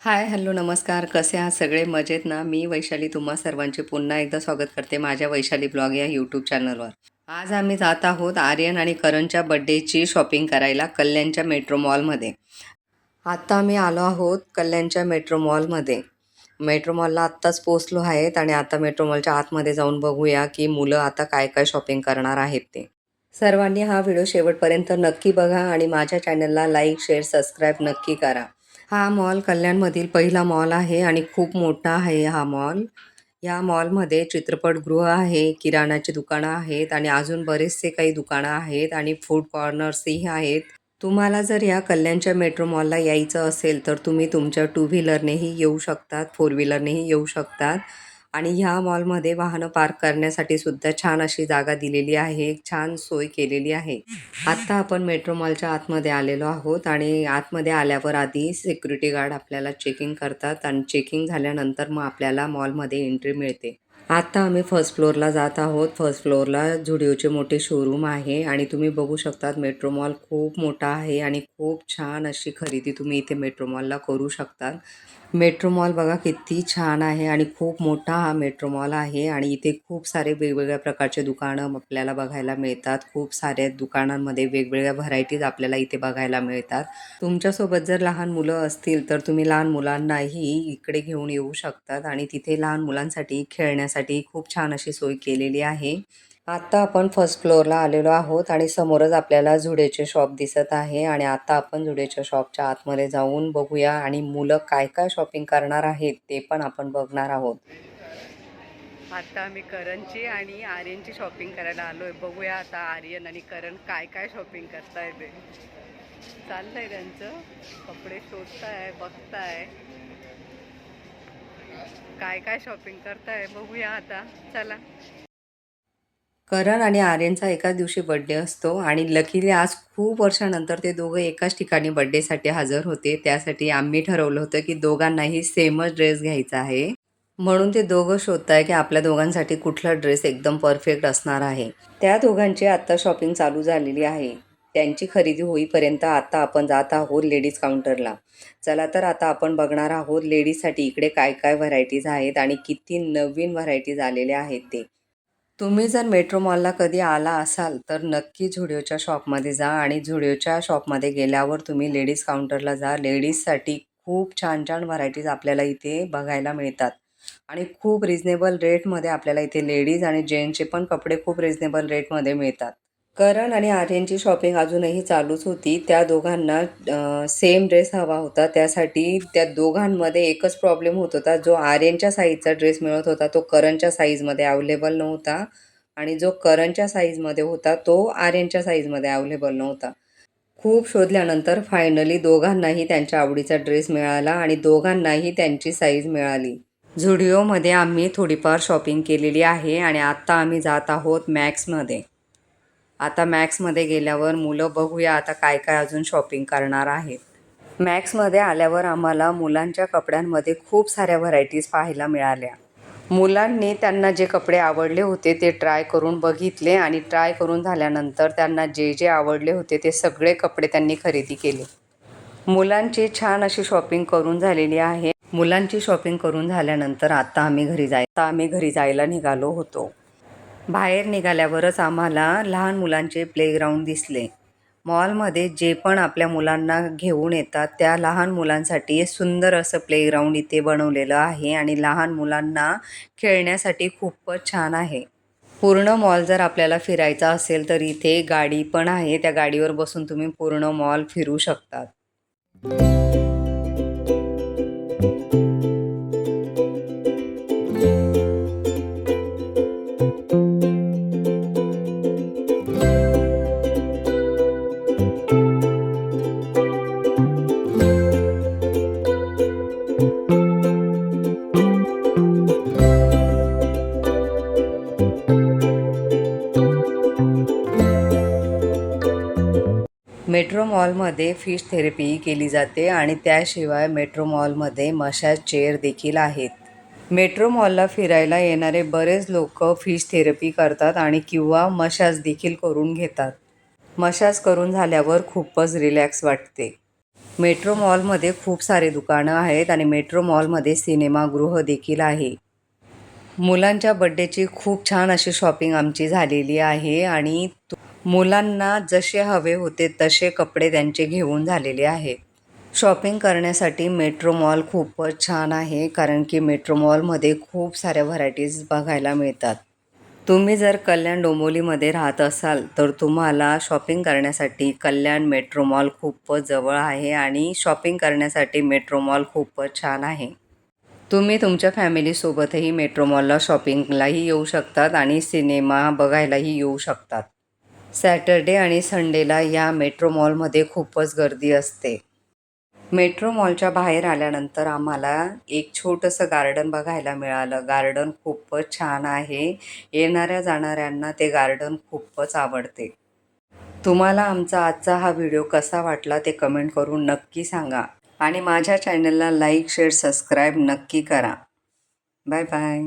हाय, hello, नमस्कार. कसे आहात सगळे? मजेत ना? मी वैशाली तुम्हा सर्वांचे पुन्हा एकदा स्वागत करते माझ्या वैशाली ब्लॉग या यूट्यूब चॅनलवर. आज आम्ही जात आहोत आर्यन आणि करणच्या बड्डेची शॉपिंग करायला कल्याणच्या मेट्रो मॉलमध्ये. आत्ता आम्ही आलो आहोत कल्याणच्या मेट्रो मॉलमध्ये. मेट्रो मॉलला आत्ताच पोचलो आहेत आणि आता मेट्रो मॉलच्या आतमध्ये जाऊन बघूया की मुलं आता काय काय शॉपिंग करणार आहेत ते. सर्वांनी हा व्हिडिओ शेवटपर्यंत नक्की बघा आणि माझ्या चॅनलला लाईक, शेअर, सबस्क्राईब नक्की करा. हा मॉल कल्याणमधील पहिला मॉल आहे आणि खूप मोठा आहे हा मॉल. या मॉलमध्ये चित्रपटगृह आहे, किराणाची दुकानं आहेत आणि अजून बरेचसे काही दुकानं आहेत आणि फूड कॉर्नर्सही आहेत. तुम्हाला जर या कल्याणच्या मेट्रो मॉलला यायचं असेल तर तुम्ही तुमच्या टू व्हीलरनेही येऊ शकतात, फोर व्हीलरनेही येऊ शकतात आणि ह्या मॉलमध्ये वाहनं पार्क करण्यासाठी सुद्धा छान अशी जागा दिलेली आहे, छान सोय केलेली आहे. आत्ता आपण मेट्रो मॉलच्या आतमध्ये आलेलो आहोत आणि आतमध्ये आल्यावर आधी सिक्युरिटी गार्ड आपल्याला चेकिंग करतात आणि चेकिंग झाल्यानंतर मग आपल्याला मॉलमध्ये एंट्री मिळते. आता आम्ही फर्स्ट फ्लोअरला जात आहोत. फर्स्ट फ्लोअरला झुडिओचे मोठे शोरूम आहे आणि तुम्ही बघू शकतात मेट्रो मॉल खूप मोठा आहे आणि खूप छान अशी खरेदी तुम्ही इथे मेट्रो मॉलला करू शकतात. मेट्रो मॉल बघा किती छान आहे आणि खूप मोठा हा मेट्रो मॉल आहे आणि इथे खूप सारे वेगवेगळ्या प्रकारचे दुकानं आपल्याला बघायला मिळतात. खूप साऱ्या दुकानांमध्ये वेगवेगळ्या व्हरायटीज आपल्याला इथे बघायला मिळतात. तुमच्यासोबत जर लहान मुलं असतील तर तुम्ही लहान मुलांनाही इकडे घेऊन येऊ शकतात आणि तिथे लहान मुलांसाठी खेळण्यासाठी खूप छान अशी सोय केलेली आहे. आता आपण फर्स्ट फ्लोअरला आलेलो आहोत आणि समोरच आपल्याला झुडिओचे शॉप दिसत आहे आणि आता आपण झुडिओच्या शॉपच्या आतमध्ये जाऊन बघूया आणि मुलं काय काय शॉपिंग करणार आहेत ते पण आपण बघणार आहोत. आता आम्ही करणची आणि आर्यनची शॉपिंग करायला आलोय. बघूया आता आर्यन आणि करण काय काय शॉपिंग करताय ते. चाललंय त्यांचं, कपडे शोधताय, बघताय काय काय शॉपिंग करताय बघूया आता. चला. करण आणि आर्यनचा एकाच दिवशी बड्डे असतो आणि लकीली आज खूप वर्षानंतर ते दोघं एकाच ठिकाणी बड्डेसाठी हजर होते. त्यासाठी आम्ही ठरवलं होतं की दोघांनाही सेमच ड्रेस घ्यायचा आहे. म्हणून ते दोघं शोधताय की आपल्या दोघांसाठी कुठला ड्रेस एकदम परफेक्ट असणार आहे. त्या दोघांची आत्ता शॉपिंग चालू झालेली आहे. त्यांची खरेदी होईपर्यंत आता आपण जात आहोत लेडीज काउंटरला. चला तर आता आपण बघणार आहोत लेडीजसाठी इकडे काय काय व्हरायटीज आहेत आणि किती नवीन व्हरायटीज आलेल्या आहेत ते. तुम्ही जर मेट्रो मॉलला कधी आला असाल तर नक्की झुडिओच्या शॉपमध्ये जा आणि झुडिओच्या शॉपमध्ये गेल्यावर तुम्ही लेडीज काउंटरला जा. लेडीजसाठी खूप छान छान व्हरायटीज आपल्याला इथे बघायला मिळतात आणि खूप रिजनेबल रेटमध्ये आपल्याला इथे लेडीज आणि जेंट्सचे पण कपडे खूप रिजनेबल रेटमध्ये मिळतात. करण आणि आर्यनची शॉपिंग अजूनही चालूच होती. त्या दोघांना सेम ड्रेस हवा होता. त्यासाठी त्या दोघांमध्ये एकच प्रॉब्लेम होत होता. जो आर्यनच्या साईजचा ड्रेस मिळत होता तो करणच्या साईजमध्ये अवेलेबल नव्हता आणि जो करणच्या साईजमध्ये होता तो आर्यनच्या साईजमध्ये अवेलेबल नव्हता. खूप शोधल्यानंतर फायनली दोघांनाही त्यांच्या आवडीचा ड्रेस मिळाला आणि दोघांनाही त्यांची साईज मिळाली. झुडिओमध्ये आम्ही थोडीफार शॉपिंग केलेली आहे आणि आत्ता आम्ही जात आहोत मॅक्समध्ये. आता मॅक्समध्ये गेल्यावर मुलं बघूया आता काय काय अजून शॉपिंग करणार आहेत. मॅक्समध्ये आल्यावर आम्हाला मुलांच्या कपड्यांमध्ये खूप साऱ्या व्हरायटीज पाहायला मिळाल्या. मुलांनी त्यांना जे कपडे आवडले होते ते ट्राय करून बघितले आणि ट्राय करून झाल्यानंतर त्यांना जे जे आवडले होते ते सगळे कपडे त्यांनी खरेदी केले. मुलांची छान अशी शॉपिंग करून झालेली आहे. मुलांची शॉपिंग करून झाल्यानंतर आता आम्ही घरी जायला निघालो होतो. बाहेर निघाल्यावरच आम्हाला लहान मुलांचे प्लेग्राऊंड दिसले. मॉलमध्ये जे पण आपल्या मुलांना घेऊन येतात त्या लहान मुलांसाठी सुंदर असं प्लेग्राऊंड इथे बनवलेलं आहे आणि लहान मुलांना खेळण्यासाठी खूपच छान आहे. पूर्ण मॉल जर आपल्याला फिरायचा असेल तर इथे गाडी पण आहे. त्या गाडीवर बसून तुम्ही पूर्ण मॉल फिरू शकतात. मेट्रो मॉलमध्ये फिश थेरपीही केली जाते आणि त्याशिवाय मेट्रो मॉलमध्ये मसाज चेअर देखील आहेत. मेट्रो मॉलला फिरायला येणारे बरेच लोक फिश थेरपी करतात आणि किंवा मसाज देखील करून घेतात. मसाज करून झाल्यावर खूपच रिलॅक्स वाटते. मेट्रो मॉलमध्ये खूप सारे दुकानं आहेत आणि मेट्रो मॉलमध्ये सिनेमागृह देखील आहे. मुलांच्या बड्डेची खूप छान अशी शॉपिंग आमची झालेली आहे आणि मुलांना जसे हवे होते तसे कपडे त्यांचे घेऊन झालेले आहे. शॉपिंग करण्यासाठी मेट्रो मॉल खूपच छान आहे, कारण की मेट्रो मॉलमध्ये खूप साऱ्या व्हरायटीज बघायला मिळतात. तुम्ही जर कल्याण डोंबिवलीमध्ये राहत असाल तर तुम्हाला शॉपिंग करण्यासाठी कल्याण मेट्रो मॉल खूपच जवळ आहे आणि शॉपिंग करण्यासाठी मेट्रो मॉल खूपच छान आहे. तुम्ही तुमच्या फॅमिलीसोबतही मेट्रो मॉलला शॉपिंगलाही येऊ शकतात आणि सिनेमा बघायलाही येऊ शकतात. सॅटर्डे आणि संडेला या मेट्रो मॉलमध्ये खूपच गर्दी असते. मेट्रो मॉलच्या बाहेर आल्यानंतर आम्हाला एक छोटंसं गार्डन बघायला मिळालं. गार्डन खूपच छान आहे. येणाऱ्या जाणाऱ्यांना ते गार्डन खूपच आवडते. तुम्हाला आमचा आजचा हा व्हिडिओ कसा वाटला ते कमेंट करून नक्की सांगा आणि माझ्या चॅनलला लाईक, शेअर, सबस्क्राईब नक्की करा. Bye bye.